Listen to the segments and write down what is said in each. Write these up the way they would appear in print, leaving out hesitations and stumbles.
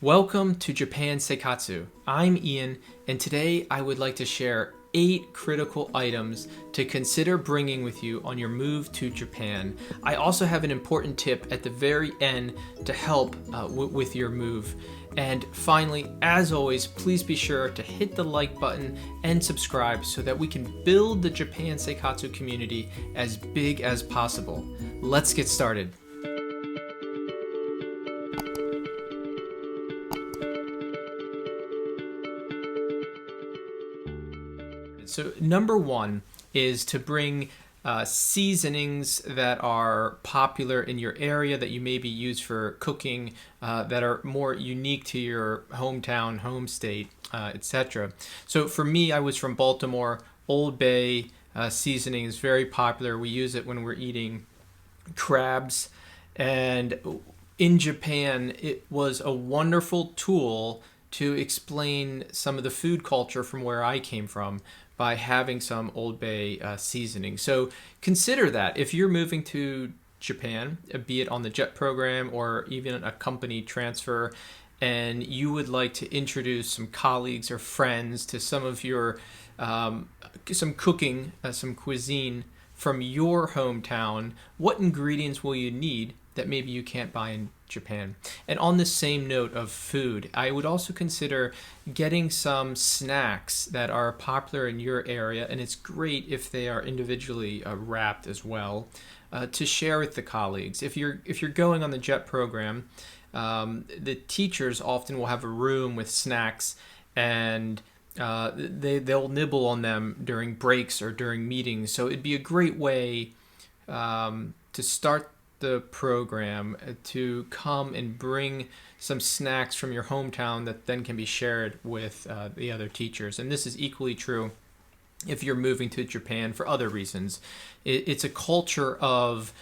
Welcome to Japan Seikatsu. I'm Ian, and today I would like to share 8 critical items to consider bringing with you on your move to Japan. I also have an important tip at the very end to help with your move. And finally, as always, please be sure to hit the like button and subscribe so that we can build the Japan Seikatsu community as big as possible. Let's get started. So number one is to bring seasonings that are popular in your area that you maybe use for cooking that are more unique to your hometown, home state, etc. So for me, I was from Baltimore. Old Bay seasoning is very popular. We use it when we're eating crabs. And in Japan, it was a wonderful tool to explain some of the food culture from where I came from by having some Old Bay seasoning. So consider that if you're moving to Japan, be it on the JET program or even a company transfer, and you would like to introduce some colleagues or friends to some of your some cooking, some cuisine from your hometown, what ingredients will you need that maybe you can't buy in Japan? And on the same note of food, I would also consider getting some snacks that are popular in your area, and it's great if they are individually wrapped as well, to share with the colleagues. If you're going on the JET program, the teachers often will have a room with snacks, and they'll nibble on them during breaks or during meetings. So it'd be a great way to start the program to come and bring some snacks from your hometown that then can be shared with the other teachers. And this is equally true if you're moving to Japan for other reasons. It's a culture of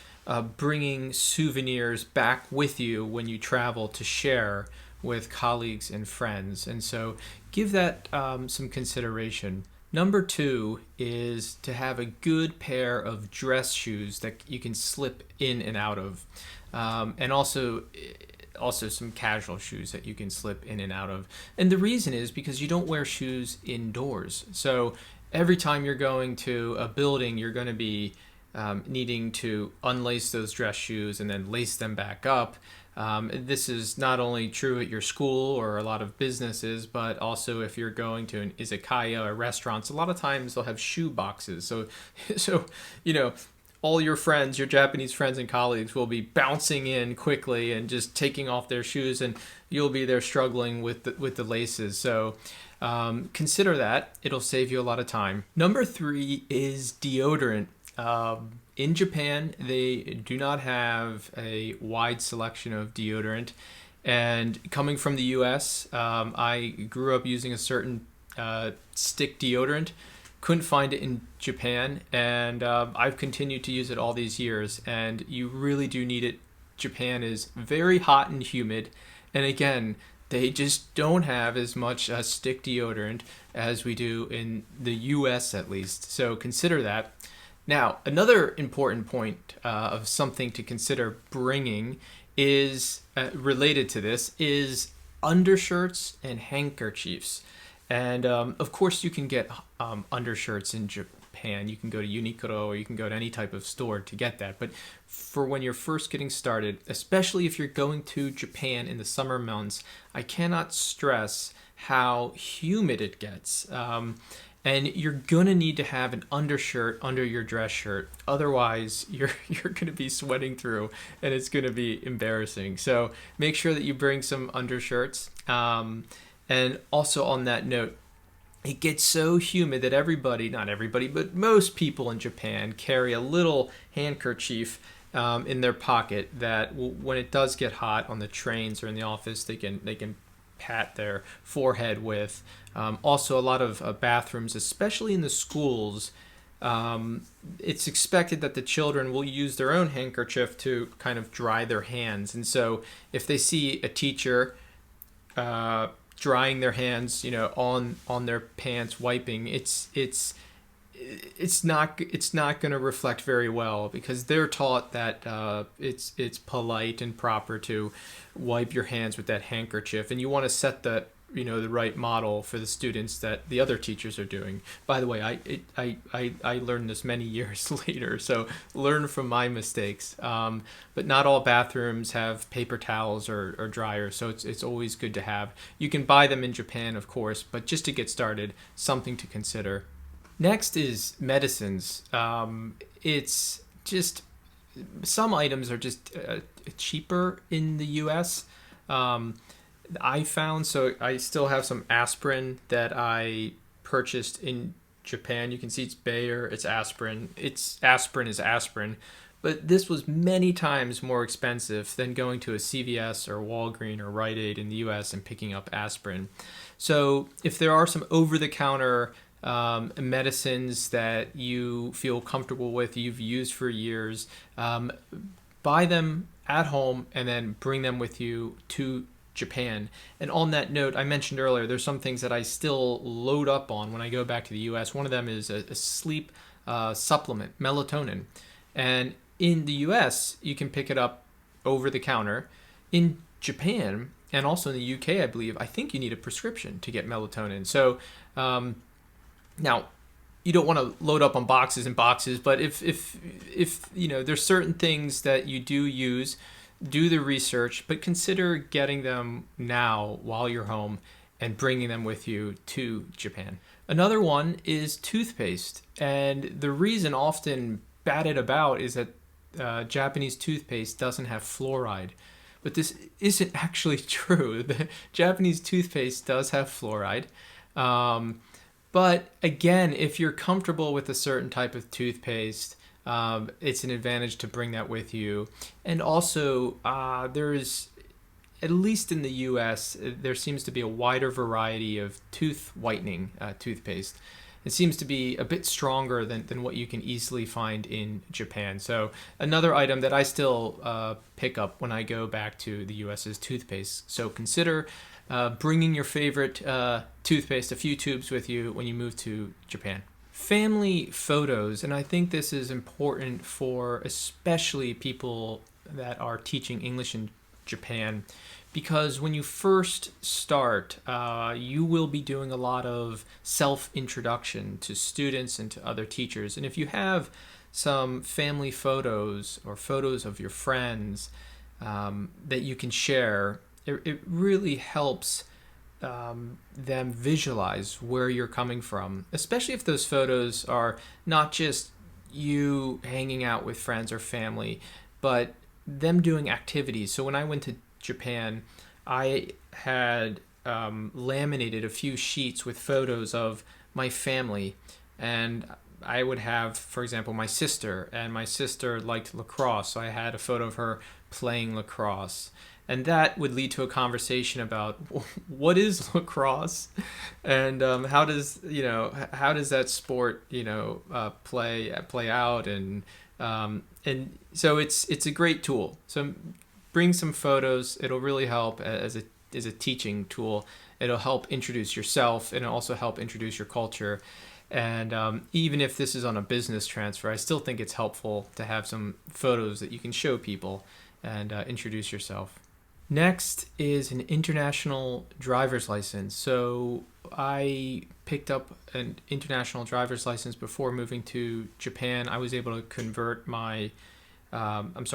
bringing souvenirs back with you when you travel to share with colleagues and friends. And so give that some consideration. Number 2 is to have a good pair of dress shoes that you can slip in and out of, and also some casual shoes that you can slip in and out of. And the reason is because you don't wear shoes indoors. So every time you're going to a building, you're going to be needing to unlace those dress shoes and then lace them back up. This is not only true at your school or a lot of businesses, but also if you're going to an izakaya or restaurants, a lot of times they'll have shoe boxes. So all your friends, your Japanese friends and colleagues will be bouncing in quickly and just taking off their shoes, and you'll be there struggling with the laces. So consider that. It'll save you a lot of time. Number 3 is deodorant. In Japan, they do not have a wide selection of deodorant. And coming from the US, I grew up using a certain stick deodorant. Couldn't find it in Japan, and I've continued to use it all these years. And you really do need it. Japan is very hot and humid. And again, they just don't have as much stick deodorant as we do in the US at least. So consider that. Now, another important point of something to consider bringing is related to this is undershirts and handkerchiefs. And of course, you can get undershirts in Japan. You can go to Uniqlo or you can go to any type of store to get that. But for when you're first getting started, especially if you're going to Japan in the summer months, I cannot stress how humid it gets. And you're gonna need to have an undershirt under your dress shirt. Otherwise, you're gonna be sweating through, and it's gonna be embarrassing. So make sure that you bring some undershirts. And also on that note, it gets so humid that not everybody, but most people in Japan carry a little handkerchief in their pocket that when it does get hot on the trains or in the office, they can pat their forehead with. Also, a lot of bathrooms, especially in the schools, it's expected that the children will use their own handkerchief to kind of dry their hands. And so if they see a teacher drying their hands, on their pants, wiping, it's it's not going to reflect very well because they're taught that it's polite and proper to wipe your hands with that handkerchief, and you want to set the right model for the students that the other teachers are doing. By the way, I learned this many years later, so learn from my mistakes. But not all bathrooms have paper towels or dryers, so it's always good to have. You can buy them in Japan, of course, but just to get started, something to consider. Next is medicines. It's just some items are just cheaper in the U.S. I found, so I still have some aspirin that I purchased in Japan. You can see it's Bayer, it's aspirin. It's aspirin is aspirin, but this was many times more expensive than going to a CVS or Walgreens or Rite Aid in the U.S. and picking up aspirin. So if there are some over-the-counter medicines that you feel comfortable with, you've used for years, buy them at home and then bring them with you to Japan. And on that note, I mentioned earlier, there's some things that I still load up on when I go back to the US. One of them is a sleep supplement, melatonin. And in the US, you can pick it up over the counter. In Japan, and also in the UK, I believe, I think you need a prescription to get melatonin. So now, you don't want to load up on boxes and boxes, but if there's certain things that you do use, do the research, but consider getting them now while you're home and bringing them with you to Japan. Another one is toothpaste, and the reason often batted about is that Japanese toothpaste doesn't have fluoride. But this isn't actually true. The Japanese toothpaste does have fluoride. But again, if you're comfortable with a certain type of toothpaste, it's an advantage to bring that with you. And also, there is, at least in the US, there seems to be a wider variety of tooth whitening toothpaste. It seems to be a bit stronger than what you can easily find in Japan. So another item that I still pick up when I go back to the US is toothpaste. So consider bringing your favorite toothpaste, a few tubes with you when you move to Japan. Family photos, and I think this is important for especially people that are teaching English in Japan, because when you first start, you will be doing a lot of self-introduction to students and to other teachers. And if you have some family photos or photos of your friends that you can share, it really helps them visualize where you're coming from, especially if those photos are not just you hanging out with friends or family, but them doing activities. So when I went to Japan, I had laminated a few sheets with photos of my family, and I would have, for example, my sister, and my sister liked lacrosse, so I had a photo of her playing lacrosse. And that would lead to a conversation about what is lacrosse, and how does that sport play out, and so it's a great tool. So bring some photos. It'll really help as a teaching tool. It'll help introduce yourself, and it'll also help introduce your culture. And even if this is on a business transfer, I still think it's helpful to have some photos that you can show people and introduce yourself. Next is an international driver's license. So I picked up an international driver's license before moving to Japan. I was able to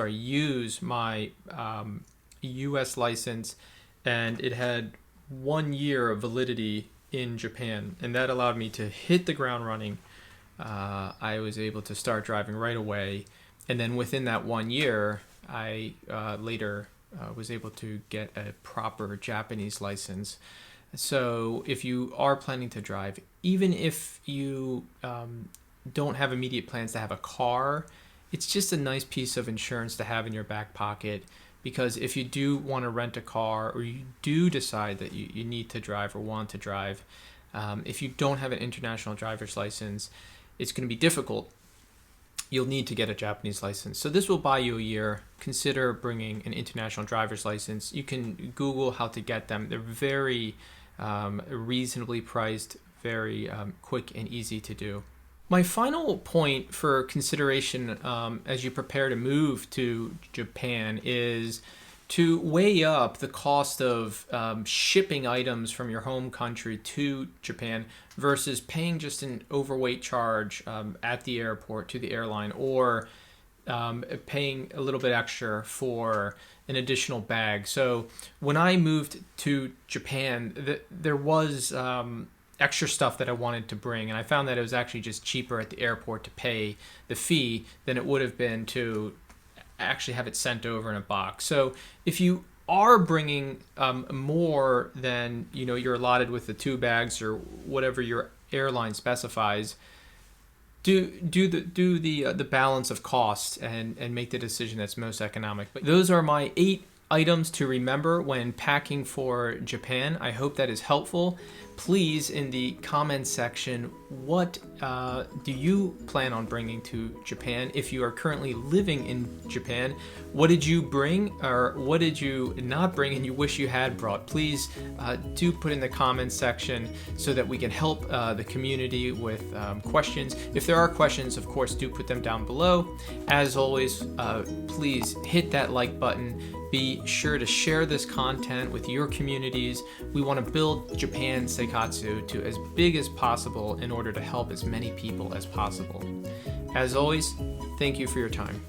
use my U.S. license, and it had 1 year of validity in Japan, and that allowed me to hit the ground running. I was able to start driving right away, and then within that 1 year, I later was able to get a proper Japanese license. So if you are planning to drive, even if you don't have immediate plans to have a car, it's just a nice piece of insurance to have in your back pocket, because if you do want to rent a car, or you do decide that you need to drive or want to drive, if you don't have an international driver's license, it's going to be difficult. You'll need to get a Japanese license. So this will buy you a year. Consider bringing an international driver's license. You can Google how to get them. They're very reasonably priced, very quick and easy to do. My final point for consideration as you prepare to move to Japan is to weigh up the cost of shipping items from your home country to Japan versus paying just an overweight charge at the airport to the airline, or paying a little bit extra for an additional bag. So when I moved to Japan, there was extra stuff that I wanted to bring, and I found that it was actually just cheaper at the airport to pay the fee than it would have been to actually have it sent over in a box. So if you are bringing more than you're allotted with the 2 bags or whatever your airline specifies, do the balance of cost and make the decision that's most economic. But those are my 8 items to remember when packing for Japan. I hope that is helpful. Please, in the comments section, what do you plan on bringing to Japan? If you are currently living in Japan, what did you bring, or what did you not bring and you wish you had brought? Please do put in the comments section so that we can help the community with questions. If there are questions, of course, do put them down below. As always, please hit that like button. Be sure to share this content with your communities. We want to build Japan Seikatsu to as big as possible in order to help as many people as possible. As always, thank you for your time.